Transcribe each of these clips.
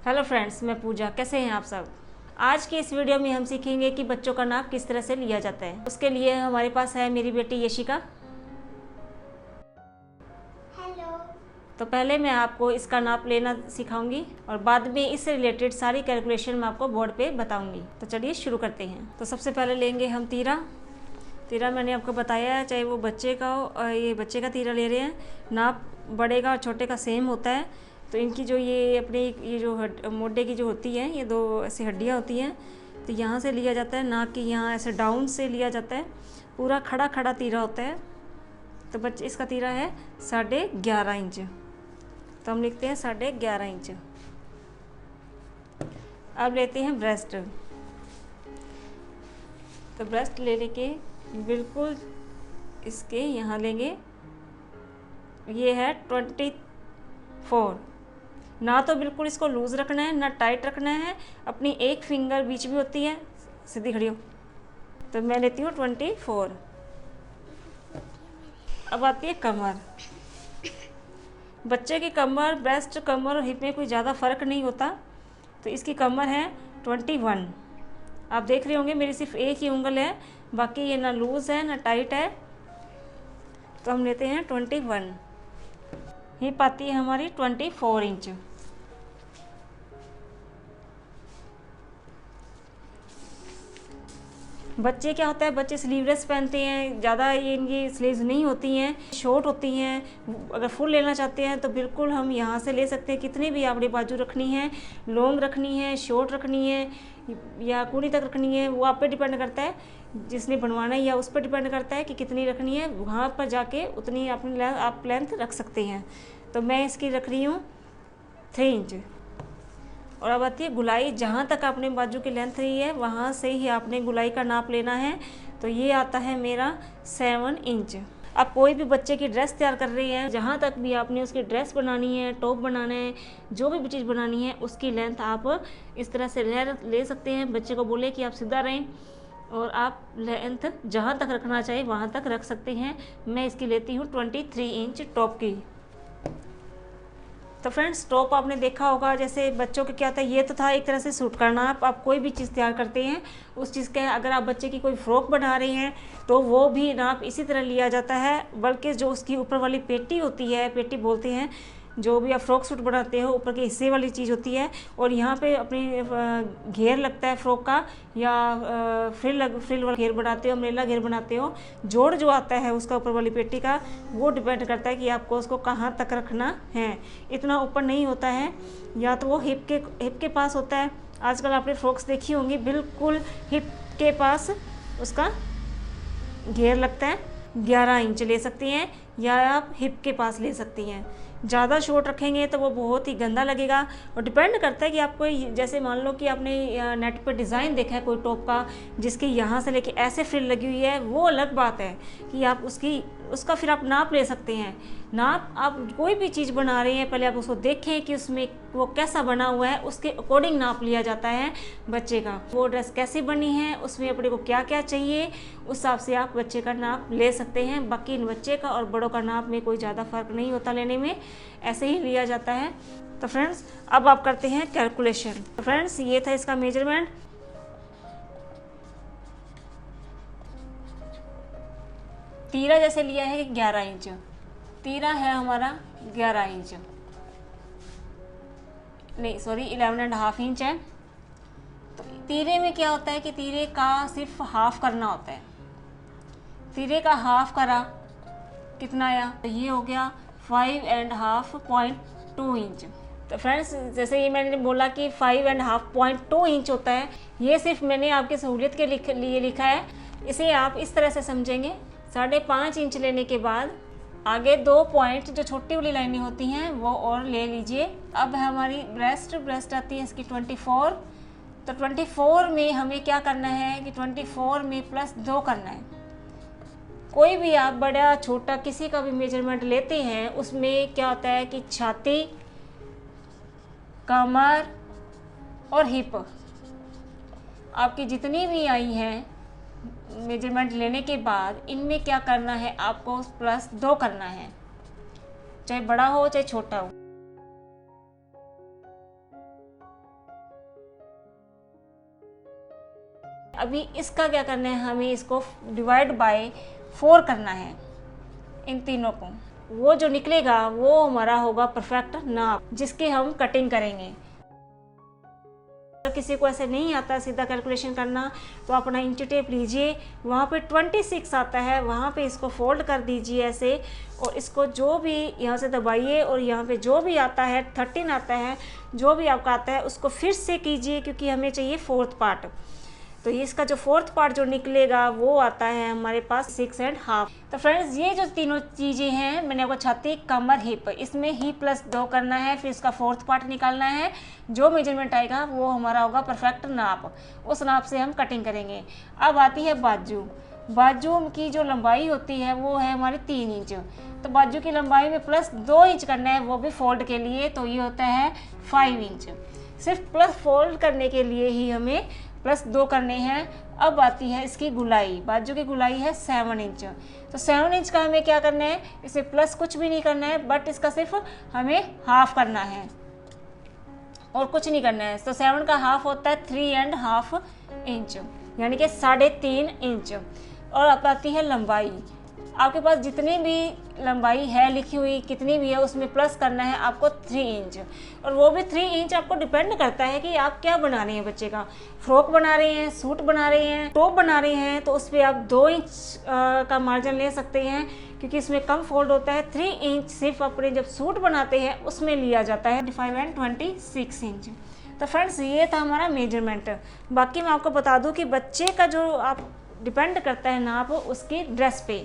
Hello friends, मैं पूजा। कैसे हैं आप सब। आज की इस वीडियो में हम सीखेंगे कि बच्चों का नाप किस तरह से लिया जाता है। उसके लिए हमारे पास है मेरी बेटी यशिका। हेलो। तो पहले मैं आपको इसका नाप लेना सिखाऊंगी और बाद में इससे रिलेटेड सारी कैलकुलेशन मैं आपको बोर्ड पे बताऊंगी। तो चलिए शुरू करते हैं। तो सबसे पहले लेंगे हम तीरा मैंने आपको बताया है, चाहे वो बच्चे का हो, ये बच्चे का तीरा ले रहे हैं। नाप बड़े का और छोटे का सेम होता है। तो इनकी जो ये अपनी ये जो मोढे की जो होती है, ये दो ऐसी हड्डियाँ होती हैं, तो यहाँ से लिया जाता है, नाक की यहाँ ऐसे डाउन से लिया जाता है। पूरा खड़ा खड़ा तीरा होता है। तो बच्चे इसका तीरा है 11.5 इंच। तो हम लिखते हैं 11.5 इंच। अब लेते हैं ब्रेस्ट। तो ब्रेस्ट लेने के बिल्कुल इसके यहाँ लेंगे, ये है 24। ना तो बिल्कुल इसको लूज़ रखना है ना टाइट रखना है। अपनी एक फिंगर बीच में होती है, सीधी खड़ी हो। तो मैं लेती हूँ 24। अब आती है कमर। बच्चे की कमर, ब्रेस्ट, कमर और हिप में कोई ज़्यादा फ़र्क नहीं होता। तो इसकी कमर है 21। आप देख रहे होंगे मेरी सिर्फ एक ही उंगल है, बाकी ये ना लूज़ है ना टाइट है। तो हम लेते हैं 21। हिप आती है हमारी 24 इंच। बच्चे क्या होता है, बच्चे स्लीवलेस पहनते हैं, ज़्यादा ये इनकी स्लीव्स नहीं होती हैं, शॉर्ट होती हैं। अगर फुल लेना चाहते हैं तो बिल्कुल हम यहाँ से ले सकते हैं। कितनी भी आपने बाजू रखनी है, लॉन्ग रखनी है, शॉर्ट रखनी है या कूनी तक रखनी है, वो आप पे डिपेंड करता है, जिसने बनवाना है या उस पर डिपेंड करता है कि कितनी रखनी है। वहाँ पर जाके उतनी अपनी आप लेंथ रख सकते हैं। तो मैं इसकी रख रही हूँ 3 इंच। और अब आती है गुलाई। जहाँ तक आपने बाजू की लेंथ रही है वहाँ से ही आपने गुलाई का नाप लेना है। तो ये आता है मेरा 7 इंच। अब कोई भी बच्चे की ड्रेस तैयार कर रही है, जहाँ तक भी आपने उसकी ड्रेस बनानी है, टॉप बनाना है, जो भी चीज़ बनानी है, उसकी लेंथ आप इस तरह से ले सकते हैं। बच्चे को बोले कि आप सीधा रहें और आप लेंथ जहाँ तक रखना चाहे वहाँ तक रख सकते हैं। मैं इसकी लेती हूँ 23 इंच टॉप की। तो फ्रेंड्स, टॉप आपने देखा होगा, जैसे बच्चों के क्या था, ये तो था एक तरह से सूट करना। आप कोई भी चीज़ तैयार करते हैं उस चीज़ के, अगर आप बच्चे की कोई फ्रॉक बना रहे हैं तो वो भी नाप इसी तरह लिया जाता है। बल्कि जो उसकी ऊपर वाली पेटी होती है, पेटी बोलते हैं, जो भी आप फ्रॉक सूट बनाते हो, ऊपर के हिस्से वाली चीज़ होती है, और यहाँ पे अपनी घेर लगता है फ्रॉक का, या फ्रिल वाला घेर बनाते हो, अम्ब्रेला घेर बनाते हो, जोड़ जो आता है उसका ऊपर वाली पेटी का, वो डिपेंड करता है कि आपको उसको कहाँ तक रखना है। इतना ऊपर नहीं होता है, या तो वो हिप के पास होता है। आजकल आपने फ्रॉक्स देखी होंगी, बिल्कुल हिप के पास उसका घेर लगता है। 11 इंच ले सकती हैं या आप हिप के पास ले सकती हैं। ज़्यादा शॉर्ट रखेंगे तो वो बहुत ही गंदा लगेगा। और डिपेंड करता है कि आपको, जैसे मान लो कि आपने नेट पर डिज़ाइन देखा है कोई टॉप का, जिसके यहाँ से लेके ऐसे फ्रिल लगी हुई है, वो अलग बात है कि आप उसका फिर आप नाप ले सकते हैं। नाप, आप कोई भी चीज़ बना रहे हैं, पहले आप उसको देखें कि उसमें वो कैसा बना हुआ है, उसके अकॉर्डिंग नाप लिया जाता है बच्चे का। वो ड्रेस कैसी बनी है, उसमें अपने को क्या क्या चाहिए, उस हिसाब से आप बच्चे का नाप ले सकते हैं। बाकी इन बच्चे का और बड़ों का नाप में कोई ज़्यादा फ़र्क नहीं होता लेने में, ऐसे ही लिया जाता है। तो फ्रेंड्स, अब आप करते हैं कैलकुलेशन। तो फ्रेंड्स, ये था इसका मेजरमेंट। तीरा जैसे लिया है 11 इंच, तीरा है हमारा 11 इंच, नहीं सॉरी 11.5 इंच है। तो तीरे में क्या होता है कि तीरे का सिर्फ हाफ करना होता है। तीरे का हाफ करा कितना आया, तो ये हो गया 5.5.2 इंच। तो फ्रेंड्स, जैसे ये मैंने बोला कि 5.5.2 इंच होता है, ये सिर्फ मैंने आपकी सहूलियत के लिए लिखा है। इसे आप इस तरह से समझेंगे, 5.5 इंच लेने के बाद आगे 2 पॉइंट जो छोटी वाली लाइनें होती हैं वो और ले लीजिए। अब है हमारी ब्रेस्ट आती है इसकी 24। तो 24 में हमें क्या करना है कि 24 में +2 करना है। कोई भी आप बड़ा छोटा किसी का भी मेजरमेंट लेते हैं, उसमें क्या होता है कि छाती, कमर और हिप आपकी जितनी भी आई हैं मेजरमेंट लेने के बाद, इनमें क्या करना है, आपको +2 करना है, चाहे बड़ा हो चाहे छोटा हो। अभी इसका क्या करना है, हमें इसको डिवाइड बाय 4 करना है इन तीनों को। वो जो निकलेगा वो हमारा होगा परफेक्ट नाप, जिसकी हम कटिंग करेंगे। अगर किसी को ऐसे नहीं आता सीधा कैलकुलेशन करना तो अपना इंच टेप लीजिए, वहाँ पे 26 आता है, वहाँ पे इसको फोल्ड कर दीजिए ऐसे, और इसको जो भी यहाँ से दबाइए और यहाँ पे जो भी आता है 13 आता है, जो भी आपका आता है उसको फिर से कीजिए, क्योंकि हमें चाहिए 4th पार्ट। तो ये इसका जो 4th पार्ट जो निकलेगा वो आता है हमारे पास 6.5। तो फ्रेंड्स ये जो तीनों चीज़ें हैं, मैंने आपको छाती, कमर, हिप, इसमें हिप प्लस 2 करना है, फिर इसका 4th पार्ट निकालना है। जो मेजरमेंट आएगा वो हमारा होगा परफेक्ट नाप, उस नाप से हम कटिंग करेंगे। अब आती है बाजू। बाजू की जो लंबाई होती है वो है हमारी 3 इंच। तो बाजू की लंबाई में प्लस 2 इंच करना है, वो भी फोल्ड के लिए, तो ये होता है 5 इंच। सिर्फ प्लस फोल्ड करने के लिए ही हमें प्लस 2 करने हैं। अब आती है इसकी गुलाई। बाजू की गुलाई है 7 इंच। तो 7 इंच का हमें क्या करना है, इसे प्लस कुछ भी नहीं करना है, बट इसका सिर्फ हमें हाफ करना है और कुछ नहीं करना है। तो 7 का हाफ होता है 3.5 इंच, यानी कि 3.5 इंच। और अब आती है लंबाई। आपके पास जितनी भी लंबाई है लिखी हुई, कितनी भी है, उसमें प्लस करना है आपको 3 इंच। और वो भी 3 इंच आपको डिपेंड करता है कि आप क्या बना रहे हैं। बच्चे का फ्रॉक बना रहे हैं, सूट बना रहे हैं, टॉप बना रहे हैं, तो उस पर आप 2 इंच का मार्जिन ले सकते हैं, क्योंकि इसमें कम फोल्ड होता है। 3 इंच सिर्फ अपने जब सूट बनाते हैं उसमें लिया जाता है। 25 एंड 26 इंच। तो फ्रेंड्स ये था हमारा मेजरमेंट। बाकी मैं आपको बता दूं कि बच्चे का जो आप डिपेंड करता है नाप उसकी ड्रेस पे,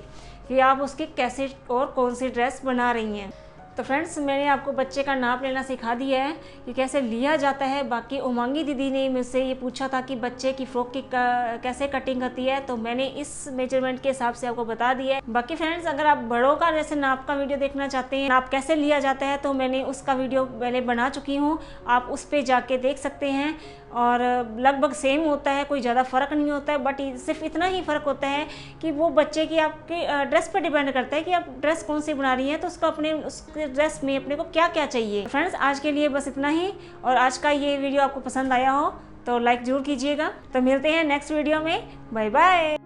कि आप उसकी कैसे और कौन सी ड्रेस बना रही हैं। तो फ्रेंड्स मैंने आपको बच्चे का नाप लेना सिखा दिया है कि कैसे लिया जाता है। बाकी उमंगी दीदी ने मुझसे ये पूछा था कि बच्चे की फ्रॉक की कैसे कटिंग होती है, तो मैंने इस मेजरमेंट के हिसाब से आपको बता दिया है। बाकी फ्रेंड्स अगर आप बड़ों का जैसे नाप का वीडियो देखना चाहते हैं, नाप कैसे लिया जाता है, तो मैंने उसका वीडियो पहले बना चुकी हूँ, आप उस पर जाके देख सकते हैं। और लगभग सेम होता है, कोई ज़्यादा फ़र्क नहीं होता है, बट सिर्फ इतना ही फ़र्क होता है कि वो बच्चे की आपकी ड्रेस पर डिपेंड करता है कि आप ड्रेस कौन सी बना रही हैं, तो उसको अपने उस ड्रेस में अपने को क्या क्या चाहिए। फ्रेंड्स आज के लिए बस इतना ही, और आज का ये वीडियो आपको पसंद आया हो तो लाइक ज़रूर कीजिएगा। तो मिलते हैं नेक्स्ट वीडियो में। Bye bye.